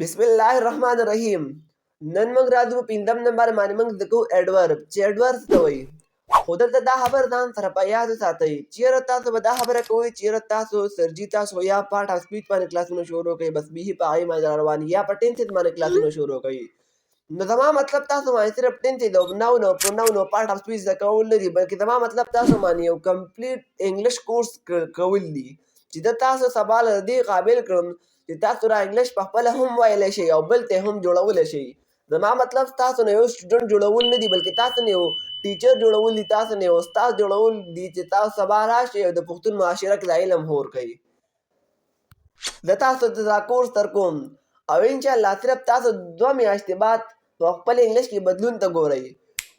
बिस्मिल्लाहिर्रहमानिर्रहीम। नन मंग राजू पिंदम नंबर माने मंग दको एडवर्ब चे एडवर्ब तवई खुदल दा habar dan sarapaya du satai chirata so bada habar ko chirata so serjita so ya part of speech पर क्लास में शोर हो गई बस भी पाई मजारवान या पटेन से माने क्लास में शोर हो गई न तमाम मतलब तासो माने सिर्फ टेन थे दो नाउ नो पार्ट ऑफ स्पीच द कौल दी बल्कि तमाम मतलब तासो माने यो कंप्लीट इंग्लिश कोर्स कौल दी چې تاسو سوال دې قابل کړم چې تاسو را انګلیش په خپل هم ویلی شئ او بل ته هم جوړولی شئ. زما مطلب تاسو نه یو سټوډنټ جوړول نه دي بلکې تاسو نه یو ټیچر جوړول دي، تاسو نه یو استاد جوړول دي چې تاسو سبا راشئ او د پښتون معاشره کې د علم هور کوي. زه تاسو ته دا کورس در کوم او انشاءالله صرف تاسو 2 میاشتې بعد په خپل انګلیش کې بدلون ته ګورئ.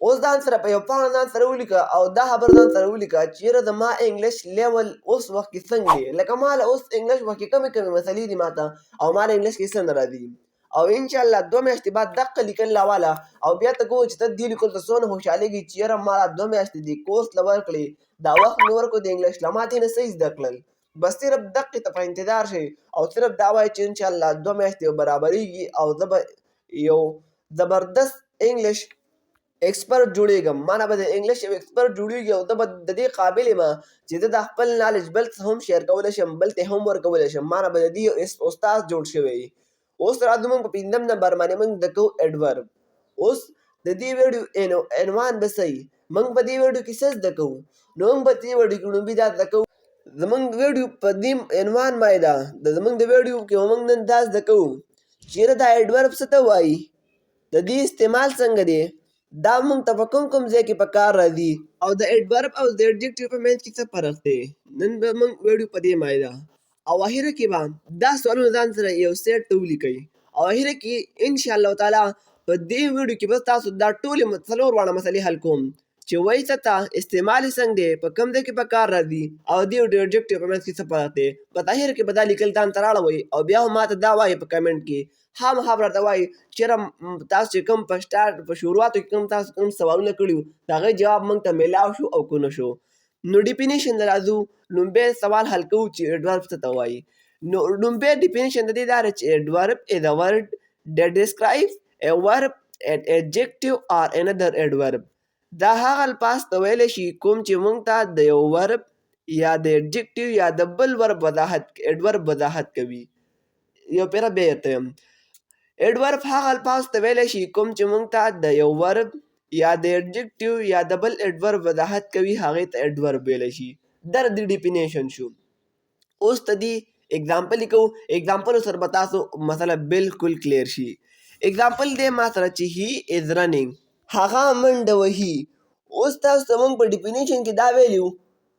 اوس ځان سره په یو پاڼه ځان سره ولیکه او دا خبر ځان سره ولیکه چیرې زما انګلیش لیول اوس وخت کې څنګه دی، لکه ما له اوس انګلیش وخت کې کمې مسلې دي ماته او ما له انګلیش کې څه نه راځي او انشاءالله 2 میاشتې بعد دقه لیکل راواله او بیا ته ګورو چې ته دې لیکلو ته څونه خوشحالېږي چې یاره ما لا 2 میاشتې دې کورس له ورکړې دا وخت مې ورکړو د انګلیش له ما ترې نه څه زده کړل. بس صرف دقې ته په انتظار شئ او صرف دا وایئ چې انشاءالله 2 میاشتې به برابرېږي او زه به یو زبردست انګلیش ایکسپرټ جوړېږم. مانه به د انګلیش یو ایکسپرټ جوړېږي او زه به د دې قابل یم چې زه د خپل نالج بل څه هم شیر کولی شم، بل ته هم ورکولی شم. مانه به د دې استاد جوړ شوی وي. اوس راځو موږ په 5 نمبر باندې موږ زده کوو ایډورب. اوس د دې ویډیو عنوان به څه وي؟ موږ په دې ویډیو کې څه زده کوو؟ نو موږ په دې ویډیو کې لومړي دا زده کوو زموږ د ویډیو په دې عنوان باندې ده زموږ د ویډیو کې موږ نن دا زده کوو چې یاره دا ایډورب څه ته وایي، د دې استعمال څنګه دی، دا موږ ته په کوم ځای کې په کار راځي او د ایډورب او د ایډجکټیو په منځ کې څه فرق دی. نن به موږ ویډیو په دې باندې ده او اخره کې به دا سوالونه ځان سره یو سیټ ته ولیکئ او اخره کې انشاءالله تعالی په دې ویډیو کې به تاسو دا ټولې 4 واړه مسلې حل کوم چې وایي څه ته، استعمال یې څنګه دی، په کوم ځای کې په کار راځي او د ایډجکټیو په منځ کې څه فرق دی. په اخر کې به دا لیکل ځان ته راړوئ او بیا هم ماته دا وایئ په کمنټ کې خامخا به راته وایي چېرې تاسو چې کوم په سټارټ په شروعاتو کې کوم تاسو کوم سوالونه کړي وو د هغې جواب موږ ته میلاو شو او که نه شو. نو ډیفینیشن ته راځو. لومبی سوال حل کوو چې ایډورب څه ته وایي. نو لومبی ډیفینیشن د دې دا دی چې ایډورب is a word that describes a verb, an adjective or another adverb. دا هغه الفاظ ته ویلی شي کوم چې موږ ته د یو ورب یا د ایډجکټیو یا د بل ورب ایډورب وضاحت کوي. یو پیره بیا درته یم. ایډورب هغه الفاظ ته ویلی شي کوم چې موږ ته د یو ورب یا د ایډجکټیو یا د بل ایډورب وضاحت کوي، هغې ته ایډورب ویلی شي. دا د دې ډیفینیشن شو. اوس ته دې اګزامپل لیکو. اګزامپلو سره به تاسو مسله بالکل کلیر شي. اګزامپل دی ما سره چې هی از رننګ، هغه منډه وهي. اوس تاسو ته موږ په ډیفینیشن کې دا ویلي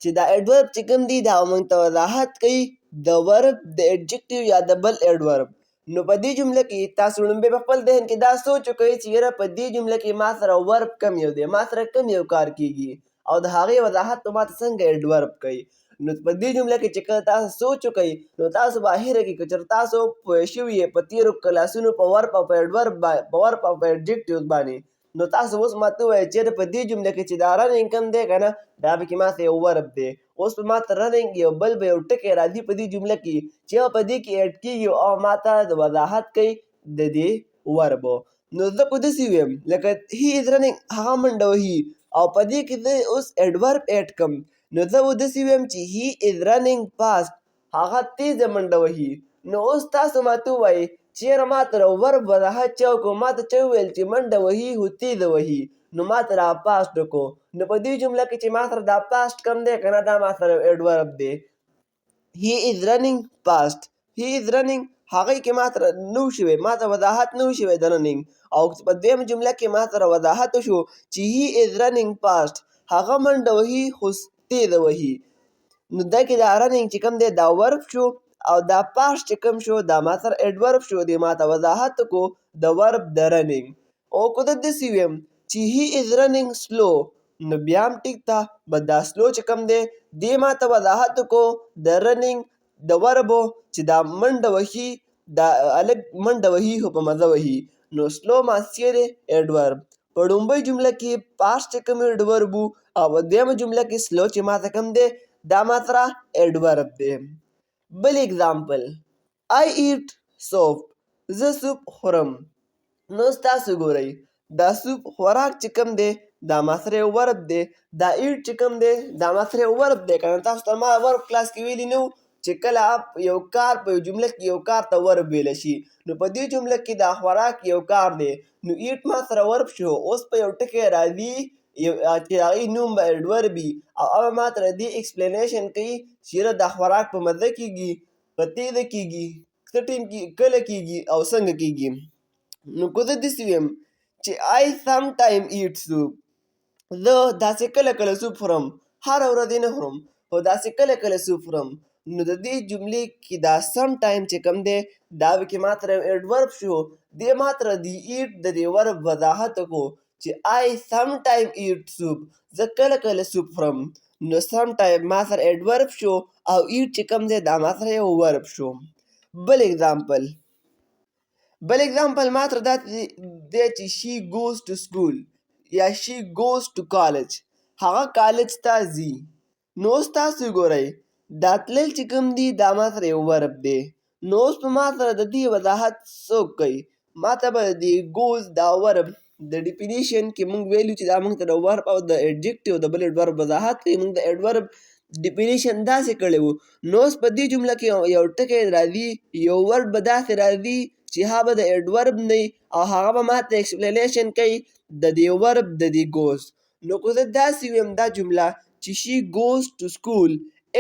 چې دا ایډورب چې کوم دی دا موږ ته وضاحت کوي د ورب د ایډجکټیو یا د بل ایډورب. نو په دې جمله کې تاسو لومبی په خپل ذهن کې دا سوچ وکړئ چې یاره په دې جمله کې ما سره ورب کم یو دی، ما سره کم یو کار کیږي او د هغې وضاحت به ما ته څنګه ایډورب کوي. نو په دې جمله کې چې کله تاسو سوچ وکئ نو تاسو به اخره کې که چېرته تاسو پوه شوي یې په تېرو کلاسونو په ورب او په ایډورب په ورب او په ایډجکټیوز باندې، نو تاسو اوس ماته ووایئ چېرې په دې جمله کې چې دا رننګ کوم دی که نه دا پکې ماته یو ورب دی. اوس به ماته رننګ یو بل به یو ټکی راځي په دې جمله کې چې په دې کې ایډ کېږي او ماته د وضاحت کوي د دې وربو. نو زه په داسې ویم لکه هی از رننګ، هغه منډه وهي او په دې کې زه اوس ایډورب ایډ کړم نو زه به داسې ویم چې هی از رننګ فاسټ، هغه تیزه منډه وهي. نو اوس تاسو ماته ووایئ چېرې ماته د ورب وضاحت چا وکړو، ماته چا وویل چې منډه وهي خو تیزه وهي، نو ماته را فاسټ وکړو. نو په دې جمله کې چې ما سره دا فاسټ کم دی که نه دا ما سره ایډورب دی. هی از رننګ فاسټ، هی از رننګ هغې کې ما سره نه و شوی، ما ته وضاحت نه و شوی د رننګ. او په دویمه جمله کې ما سره وضاحت وشو چې هی از رننګ فاسټ، هغه منډه وهي خو تیزه وهي. نو دا کې دا رننګ چې کوم دی دا ورب شو او دا فاسټ چې کوم شو دا ما سره ایډورب شو. دې ما ته وضاحت وکړو د ورب د رننګ. او که زه داسې ویم چې هی از رننګ سلو نو بیا هم ټیک ده، بس دا سلو چې کوم دی دې ما ته وضاحت وکړو د رننګ د وربو چې دا منډه وهي، دا هلک منډه وهي خو په مزه وهي. نو سلو ماس چیرې ایډورب. په لومبۍ جمله کې فاسټ چې کوم ایډورب و او په دویمه جمله کې سلو چې ما ته کوم دی دا ما سره ایډورب دی. بل اگزامپل I eat soft. زه سوپ خورم. نو ستاسو ګورئ دا سوپ خوراک چې کوم دی دا ما سره یو ورب دی، دا ایټ چې کوم دی دا ما سره یو ورب دی که نه. تاسو ته ما ورب کلاس کې ویلي نه چې کله یو کار په یو جمله کې یو کار ته ورب ویلی شي، نو په دې جمله کې دا خوراک یو کار دی، نو ایټ ما سره ورب شو. اوس په یو ټکی راځي چې هغې نوم به ایډورب وي او هغه ما ته د دې ایکسپلینیشن کوي چې یاره دا خوراک په مزه کېږي، په تیزه کېږي، څه ټیم کې کله کېږي او څنګه کېږي. نو که زه داسې ویم چې I sometime eat soup، زه داسې کله کله سوپ خورم، هره ورځ یې نه خورم خو داسې کله کله سوپ خورم. نو د دې جملې کې دا سم ټایم چې کوم دی دا کې ما سره ایډورب شو، دې ما سره د ایټ د دې ورب وضاحت وکړو چې I sometime eat soup، زه کله کله سوپ خورم. نو سم ټایم ما سره ایډورب شو او ایټ چې کوم دی دا ما سره یو ورب شو. بل اگزامپل ما سره دا دی چې she goes to school یا she goes to college، هغه کالج ته ځي. نو اوس تاسو ګورئ دا تلل چې کوم دي دا ما سره یو ورب دی. نو اوس په ما سره د دې وضاحت څوک کوي؟ ما ته به د goes دا ورب د ډیفینیشن کې موږ ویلو چې دا موږ ته د ورب او د ایډجکټیو د بل ایډورب وضاحت کوي. موږ د ایډورب ډیفینیشن داسې کړی وو. نو اوس په دې جمله کې یو ټکی راځي، یو ورډ به داسې راځي چې هغه به د ایډورب نه وي او هغه به ما ته ایکسپلینیشن کوي د دې ورب د دې goes. نو که زه داسې ویم دا جمله چې she goes to school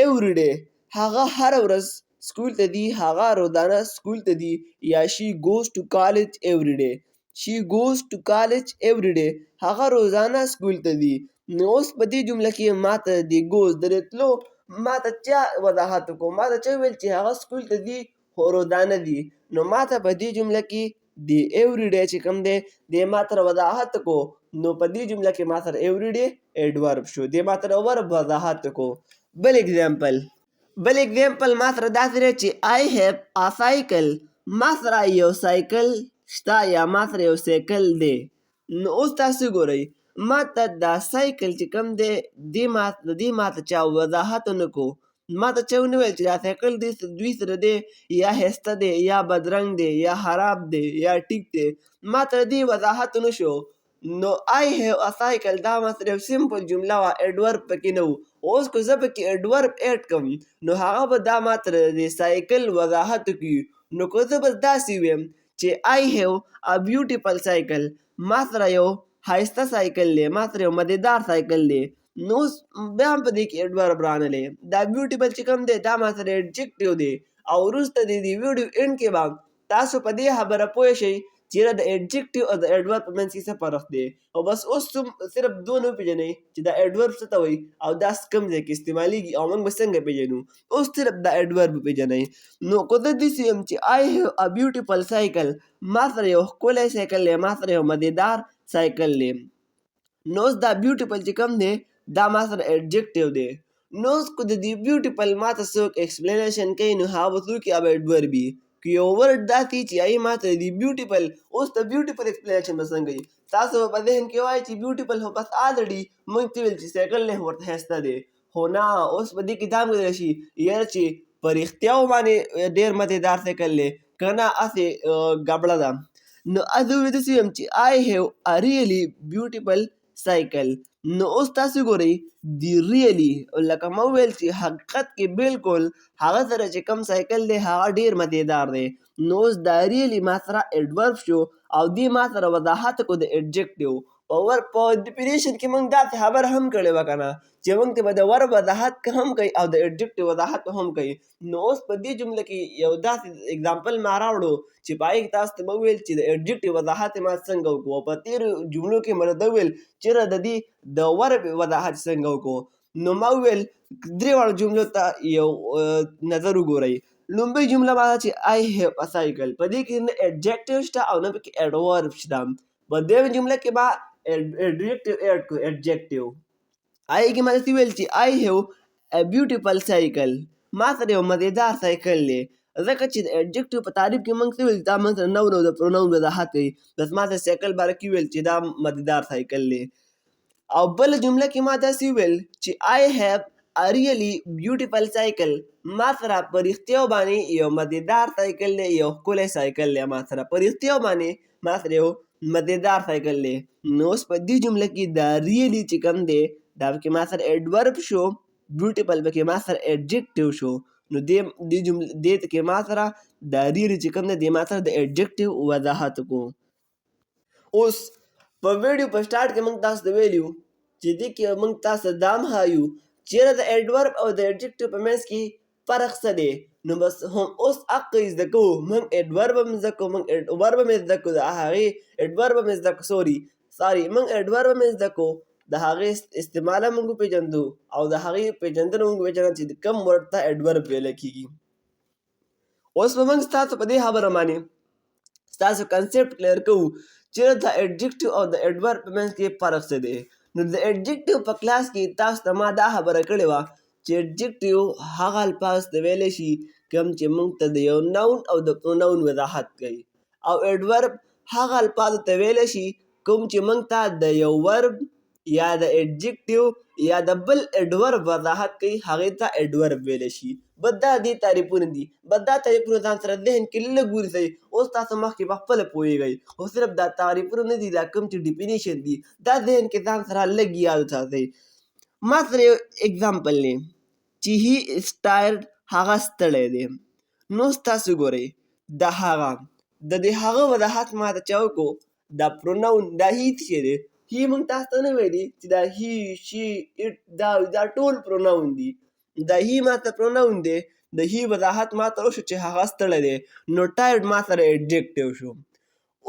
every day، هغه هره ورځ سکول ته ځي، هغه روزانه سکول ته ځي. یا she goes to college every day، she goes to college every day، هغه روزانه سکول ته ځي. نو اوس په دې جمله کې ما ته د goes د راتلو ما ته چا وضاحت وکړو؟ ما ته چا ویل چې هغه سکول ته ځي خو روزانه ځي. نو ما ته په دې جمله کې د every day چې کوم دی دې ما ته وضاحت وکړو. نو په دې جمله کې ما سره every day ایډورب شو، دې ما ته ورب وضاحت وکړو. بل اگزامپل ما سره داسې دی چې I have a cycle، ما سره یو سایکل شته یا ما سره یو سایکل دی. نو اوس تاسو ګورئ ما ته دا سایکل چې کوم دی دې ما ته چا وضاحت ونه کړو. ما ته چا ونه ویل چې دا سایکل دوی سره دی یا ښایسته دی یا بدرنګ دی یا خراب دی یا ټیک دی، ما ته دې وضاحت ونه شو. نو I have a cycle دا ما سره یو سمپل جمله وه، ایډورب پکې نه و. اوس که زه پکې ایډورب ایډ کړم نو هغه به دا ما ته د سایکل وضاحت وکړي. نو که زه به داسې ویم چې I have a beautiful cycle، ما سره یو ښایسته سایکل دی، ما سره یو مزېدار سایکل دی. نو اوس بیا هم په دې کې ایډورب رانغلی. دا بیوټیفل چې کوم دی دا ما سره ایډجکټیو دی او وروسته د دې ویډیو اینډ کې به تاسو په دې خبره پوه شئ چې د ایډجکټیو او د ایډورب په منځ کې څه فرق دی. او بس اوس صرف دونه وپېژنئ چې دا ایډورب څه ته وایي او دا کوم ځای کې استعمالیږي او موږ به څنګه پېژنو. اوس صرف دا ایډورب وپېژنئ. نو که زه داسې یم چې I have a beautiful cycle، ما سره یو ښکلی سایکل دی، ما سره یو مزېدار سایکل دی. نو اوس دا بیوټیفل چې کوم دی دا ما سره ایډجکټیو دی. نو اوس که د دې بیوټیفل ما ته څوک ایکسپلینیشن کوي نو هغه به څوک وي؟ هغه به ایډورب وي. که یو ورډ داسې چې هغې ما ته د بیوټیفل اوس د بیوټیفل ایکسپلینیشن به څنګه وي؟ تاسو به په ذهن کې وایئ چې بیوټیفل خو بس آلرډي موږ ته ویل چې سایکل دی خو ورته ښایسته دی. خو نه، اوس په دې کې دا هم ویلی شي یاره چې په رښتیا باندې ډېر مزېدار سایکل دی که نه هسې ګبړه ده. نو زه داسې ویم چې I have a really beautiful cycle. نو اوس تاسو ګورئ د ریلی لکه ما وویل چې حقیقت کې بالکل هغه سره چې کوم سایکل دی هغه ډېر مزېدار دی. نو اوس دا ریلی ما سره ایډورب شو او دې ما سره وضاحت کړو د ایډجکټیو. په ډیفینیشن کې موږ داسې خبره هم کړې وه که نه چې موږ ته به د ورب وضاحت هم کوي او د ایډجکټیو وضاحت هم کوي. نو اوس په دې جمله کې یو داسې اګزامپل ما راوړو چې په هغې کې تاسو ته به وویل چې د ایډجکټیو وضاحت یې ما څنګه وکړو. په تېرو جملو کې مې راته وویل چېرې د دې د ورب وضاحت څنګه وکړو. نو ما وویل درې واړو جملو ته یو نظر وګورئ. لومړۍ جمله ما ده چې I have a cycle، په دې کې نه ایډجکټیو شته او نه پکې ایډورب شته. په دویمه جمله کې به ایډجکټیو ایډ کړو ایډجکټیو. هغې کې ما داسې ویل چې I have a beautiful cycle، ما سره یو مزېدار سایکل دی. ځکه چې د ایډجکټیو په تعریف کې موږ څه ویل دا موږ سره نو د پروناون وضاحت کوي. بس ما د سایکل باره کې ویل چې دا مزېدار سایکل دی. او بله جمله کې ما داسې وویل چې I have a really beautiful cycle. ما سره په رښتیا باندې یو مزیدار سایکل دی، یو ښکلی سایکل دی. ما سره په رښتیا باندې ما سره یو مزیدار سایکل دی. نو اوس په دې جمله کې دا ریلی چې کوم دی دا پکې ما سره ایډورب شو، بیوټیفل پکې ما سره ایډجکټیو شو. نو دې جمله دې کې ما سره دا ریلی چې کوم دی دې ما سره د ایډجکټیو وضاحت وکړو. اوس په ویډیو په سټارټ کې موږ تاسو ته ویلي چې دې کې موږ تاسو دا هم ښایو چېرې د ایډورب او د ایډجکټیو په منځ کې فرق څه دی. نو بس هم اوس حق زده کوو، موږ ایډورب هم زده کوو، موږ ایډورب هم زده کوو، د هغې ایډورب هم زده کوو، موږ ایډورب هم زده کوو، د هغې استعمال هم موږ وپېژندو او د هغې پېژندنه موږ وپېژنو چې کوم ورډ ته ایډورب ویلی کېږي. اوس به موږ ستاسو په دې خبره باندې ستاسو کنسپټ کلیر کوو چې د ایډجکټیو او د ایډورب په منځ کې فرق څه دی. نو د ایډجکټیو په کلاس کې تاسو ته ما دا خبره کړې وه چې ایډجکټیو هغه الفاظ ته ویلی شي کوم چې موږ ته د یو ناون او د پروناون وضاحت کوي، او ایډورب هغه الفاظو ته ویلی شي کوم چې موږ ته د یو ورب یا د ایډجکټیو یا د بل ایډورب وضاحت کوي، هغې ته ایډورب ویلی شي. بس دا دې تعریفونه دي. بس دا تعریفونه ځان سره ذهن کې لږ ولیکئ. اوس تاسو مخکې په خپله پوهېږئ، خو صرف دا تعریفونه نه دي، دا کوم چې ډیفینیشن دي دا ذهن کې ځان سره لږ یاد وساتئ. ما سره یو اګزامپل دی چې هی از ټایرډ، هغه ستړی دی. نو اوس تاسو ګورئ د هغه د دې هغه وضاحت ما ته چا وکړو، دا پروناون دا هی څه شی دی. هی موږ تاسو ته نه ویلي چې دا هی شي اټ دا ټول پروناون دي. دا هی ما ته پروناون دی، د هی وضاحت ما ته وشو چې هغه ستړی دی. نو ټایرډ ما سره ایډجکټیو شو.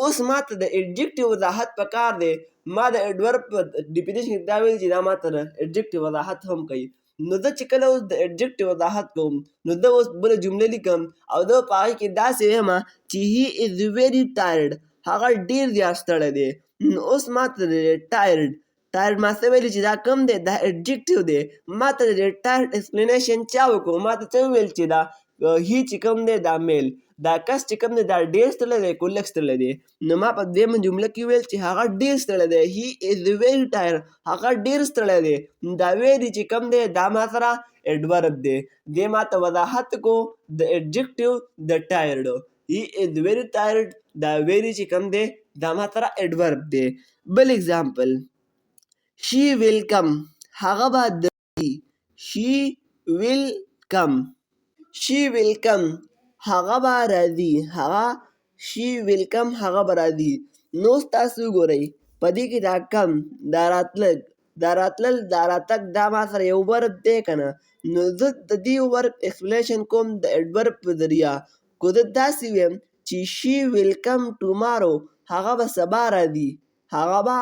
اوس ما ته د ایډجکټیو وضاحت پکار دی. ما د ایډورب په ډیفینیشن کې دا ویلي چې دا ما ته د ایډجکټیو وضاحت هم کوي. نو زه چې کله اوس د ایډجکټیو وضاحت کوم نو زه اوس بله جمله لیکم او زه په هغې کې داسې وایم چې هی از ویري ټایرډ، هغه ډېر زیات ستړی دی. نو اوس ما ته د ټایرډ ما څه ویلي چې دا کوم دی دا ایډجکټیو دی. ما ته د ټایرډ ایکسپلینیشن چا وکړو، ما ته څه وویل چې دا هی چې کوم دی دا میل، دا کس چې کوم دی دا ډېر ستړی دی که لږ ستړی دی. نو ما په دویمه جمله کې ویل چې هغه ډېر ستړی دی، هی از ویري ټایرډ، هغه ډېر ستړی دی. دا ویري چې کوم دی دا ما سره ایډورب دی. دې ما ته وضاحت کو د ایډجکټیو د ټایرډ. هی از ویري ټایرډ، دا ویري چې کوم دی دا ما سره ایډورب دی. بل اګزامپل شي ویل کم، هغه به درځي. شي ویل کم، شي ویل کم، هغه به راځي. هغه شي ویل کم، هغه به راځي. نو اوس تاسو وګورئ په دې کې دا کم، دا راتلل، دا راتلل، دا راتګ دا ما سره یو ورب دی که نه. نو زه د دې ورب ایکسپلینیشن کوم د ایډورب په ذریعه. که زه داسې ویم چې شي ویل کم ټومارو، هغه به سبا راځي، هغه به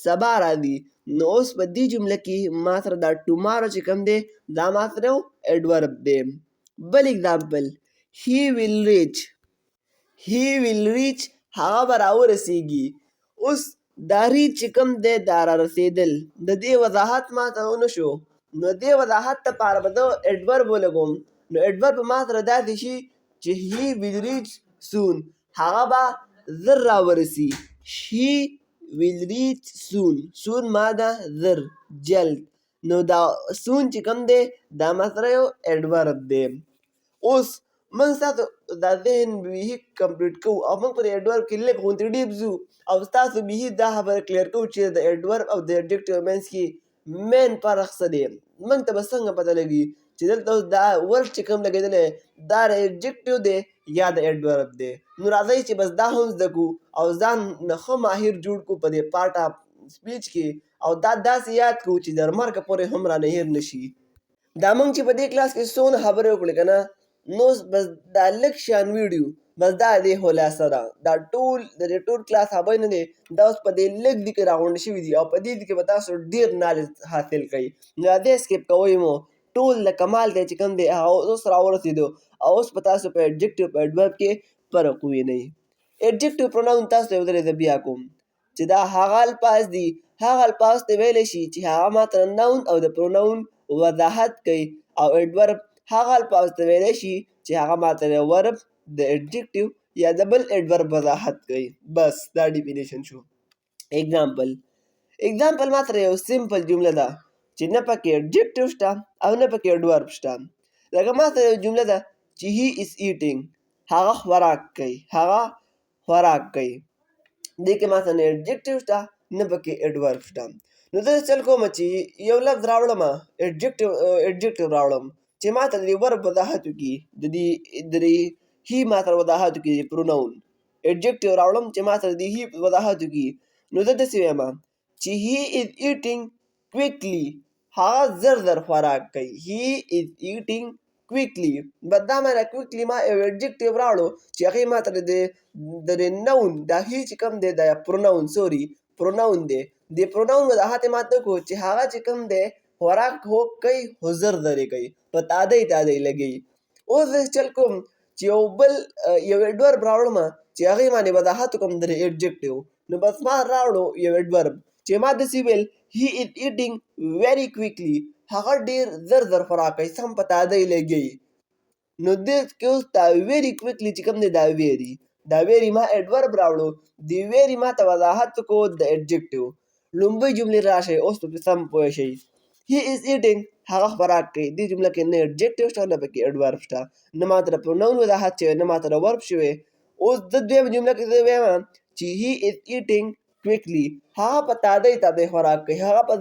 سبا راځي. نو اوس په دې جمله کې ما سره دا ټومارو چې کوم دی دا ما سره یو ایډورب دی. بل اګزامپل هی ویل ریچ، هی ویل ریچ، هغه به راورسېږي. اوس دا ریچ چې کوم دی دا رارسېدل، د دې وضاحت ما ته ونه شو. نو دې وضاحت لپاره به زه ایډورب ولګوم. نو ایډورب ما سره داسې شي چې هی ویل ریچ سون، هغه به زر راورسي. هی ویل ریچ سون، سون ما ده زر، جلد. نو دا سون چې کوم دی دا ما سره یو ایډورب دی. اوس موږ ستاسو دا ذهن بیخي کمپلیټ کوو او موږ په دې ایډورب کې لږ غوندې ډیپ ځو او ستاسو بیخي دا خبره کلیر کوو چې د ایډورب او د ایډجکټیو منځ کې مین فرق څه دی. موږ ته به څنګه پته لګي چې دلته اوس دا ورډ چې کوم لګېدلی دا د ایډجکټیو دی یا د ایډورب دی. نو راځئ چې بس دا هم زده کړو او ځان نه ښه ماهر جوړ کړو په دې پارټ آف سپیچ کې، او دا داسې یاد کړو چې تر مرګه پورې هم رانه هېر نه شي. دا موږ چې په دې کلاس کې څونه خبرې وکړې که نه، نو بس دا لږ شان ویډیو بس دا دې خلاصه ده. دا ټول د دې ټول کلاس خبرې نه دی، دا اوس په دې لږ دي کې راغونډې شوي دي او په دې کې به تاسو ډېر نالج حاصل کوئ. نو دا دې سکیپ کوئ مو، ټول د کمال دی چې کوم دی هغه اوس راورسېدو او اوس په تاسو په ایډجکټیو په ایډورب کې فرق ووینئ. ایډجکټیو پروناون تاسو ته یو ځلې زه بیا کوم چې دا هغه الفاظ دي، هغه الفاظ ته ویلی شي چې هغه ماته ناون او د پروناون وضاحت کوي، او ایډورب هغه الفاظ ته ویلی شي چې هغه ماته د ورب د ایډجکټیو یا د بل ایډورب وضاحت کوي. بس دا ډیفینیشن شو. اګزامپل ما سره یو سمپل جمله ده چې نه پکې adjective شته او نه پکې adverb شته. لکه ما سره یو جمله ده چې he is eating هغه خوراک کوي دې کې ما سره نه adjective شته نه پکې adverb شته. نو زه چل کوم چې یو لفظ راوړم adjective راوړم چې ما ته د verb وضاحت وکړي د he ما سره وضاحت وکړي pronoun adjective راوړم چې ما سره د he وضاحت وکړي. نو زه داسې وایم چې he is eating quickly هغه زر خوراک کوي he is eating quickly. بس دا معنی quickly ما یو adjective راوړو چې هغې ما ته د noun دا he چې کوم دی دا pronoun دی د pronoun وضاحت یې ما ته وکړو چې هغه چې کوم دی خوراک کوي خو زر یې کوي په تادی لګوي. اوس زه چل کوم چې یو adverb راوړم چې هغې باندې وضاحت وکړم د adjective. نو بس ما راوړو یو adverb چې ما داسې ویل he is eating very quickly هغه ډېر زر خوراک کوي سم په تادی لګوي. نو دې کې اوس دا very quickly چې کوم دی دا very ما adverb راوړو د very ما ته وضاحت وکړو د adjective. لومبۍ جملې راشئ اوس په سم پوه شئ. he is eating هغه خوراک کوي دې جمله کې نه adjective شته نه پکې adverb شته نه ما ته pronoun وضاحت شوی نه ما ته verb شوی. اوس د دویمه جمله کې زه وایم چې he is eating quickly هغه په تادی خوراک کوي هغه په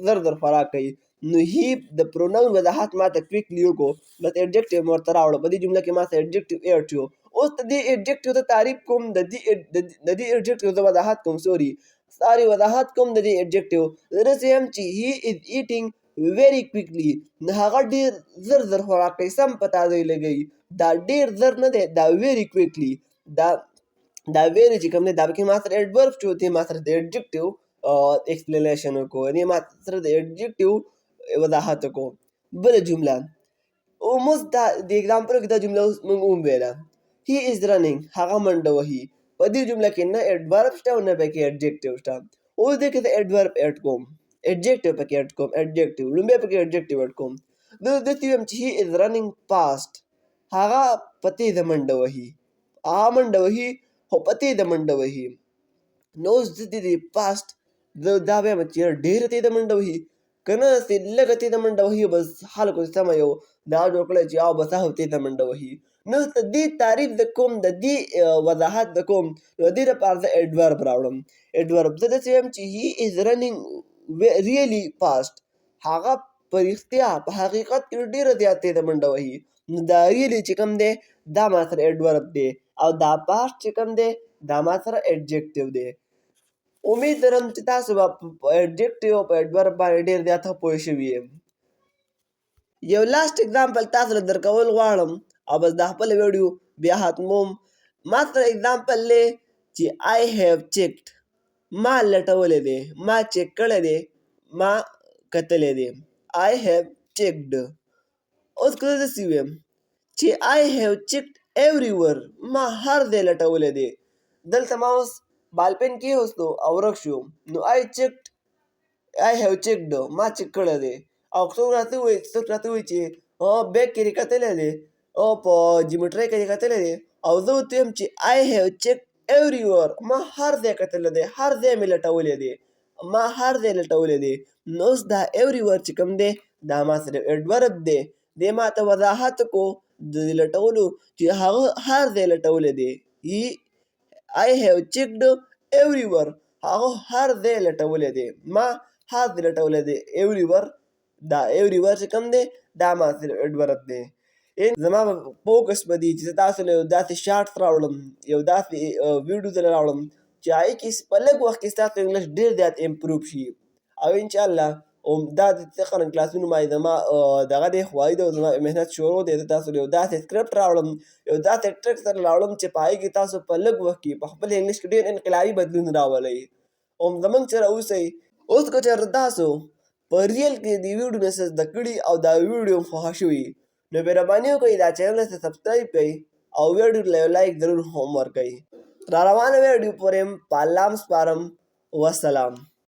زر خوراک کوي. نو he د pronoun وضاحت ما ته quickly وکړو بس adjective مې ورته راوړو په دې جمله کې ما ته adjective add شو. اوس د دې adjective ته تعریف کوم د دې adjective زه وضاحت کوم وضاحت کوم د دې adjective زه داسې وایم چې he is eating very quickly نو هغه ډېر زر خوراک کوي سم په تادی لګوي. دا ډېر زر نه دی دا very quickly دا very چې کوم دی دا پکې ما سره adverb شو دې ما سره د adjective explanation وکړو دې ما سره د adjective وضاحت وکړو. بله جمله اوس دا د example کې دا جمله اوس موږ وویله he is running هغه منډه وهي په دې جمله کې نه adverb شته او نه پکې adjective شته. اوس دې کې زه adverb add کوم adjective پکې add کوم لومبی پکې adjective add کوم. زه داسې وایم چې he is running fast هغه په تیزه منډه وهي خو په تیزه منډه وهي. نو اوس زه د fast زه دا وایم چې ډېره تیزه منډه وهي که نه داسې لږه تیزه منډه وهي بس خلکو سمه یو دا جوړ کړی چې بس هغه تیزه منډه وهي. نو د دې تعریف د کوم د دې وضاحت د کوم نو دې لپاره زه adverb راوړم. زه داسې وایم چې he is running really fast هغه په رښتیا په حقیقت کې ډېره زیات تیزه منډه وهي. نو دا really چې کوم دی دا ما سره adverb دی او دا past چې کوم دی دا ما سره adjective دی. امید لرم چې تاسو به په adjective او په adverb باندې ډېر زیات ښه پوه شوي یې. یو لاست اگزامپل تاسو له درکول غواړم او بس دا خپله ویډیو بیا ختموم. ما سره اگزامپل دی چې I have checked ما لټولی دی ما چک کړی دی ما کتلی دی I have checked. اوس که زه داسې ویم چې I have checked everywhere ما هر ځای لټولی دی دلته ما اوس بالپین کېښوستو او ورک شو نو I have checked ما چک کړی دی. او څوک راته ووایي چې بیک کې دې کتلی دی په جیومټرۍ کې دې کتلی دی او زه ورته وایم چې I have checked everywhere ما هر ځای کتلی دی هر ځای مې لټولی دی. نو اوس دا everywhere چې کوم دی دا ما سره adverb دی دې ما ته وضاحت وکړو د لټولو چې هغه هر ځای لټولی دی I have checked everywhere هغه هر ځای لټولی دی ما هر ځای لټولی دی everywhere دا everywhere چې کوم دی دا ما سره adverb دی. زما فوکس به دي چې زه تاسو له یو داسې شارټس راوړم یو داسې ویډیو درله راوړم چې هغې کې په لږ وخت کې ستاسو انګلیش ډېر زیات امپروف شي او انشاءالله دا د څخه کلاسونو باندې زما دغه دی خواري ده او زما محنت شروع دی. زه تاسو له یو داسې سکرپټ راوړم یو داسې ټریک سره راوړم چې په هغې کې تاسو په لږ وخت کې په خپل انګلیش کې ډېر انقلابي بدلون راولئ او زموږ سره اوسئ. اوس که چېرته تاسو په ریل کې د ویډیو نه څه زده کړي او دا ویډیو خوښه شوي نو مهرباني وکړئ دا چینل ته سبسکرایب کړئ او ویډیو ته یو لایک ضرور هم ورکړئ. را روانه ویډیو پورې په الله م سپارم. والسلام.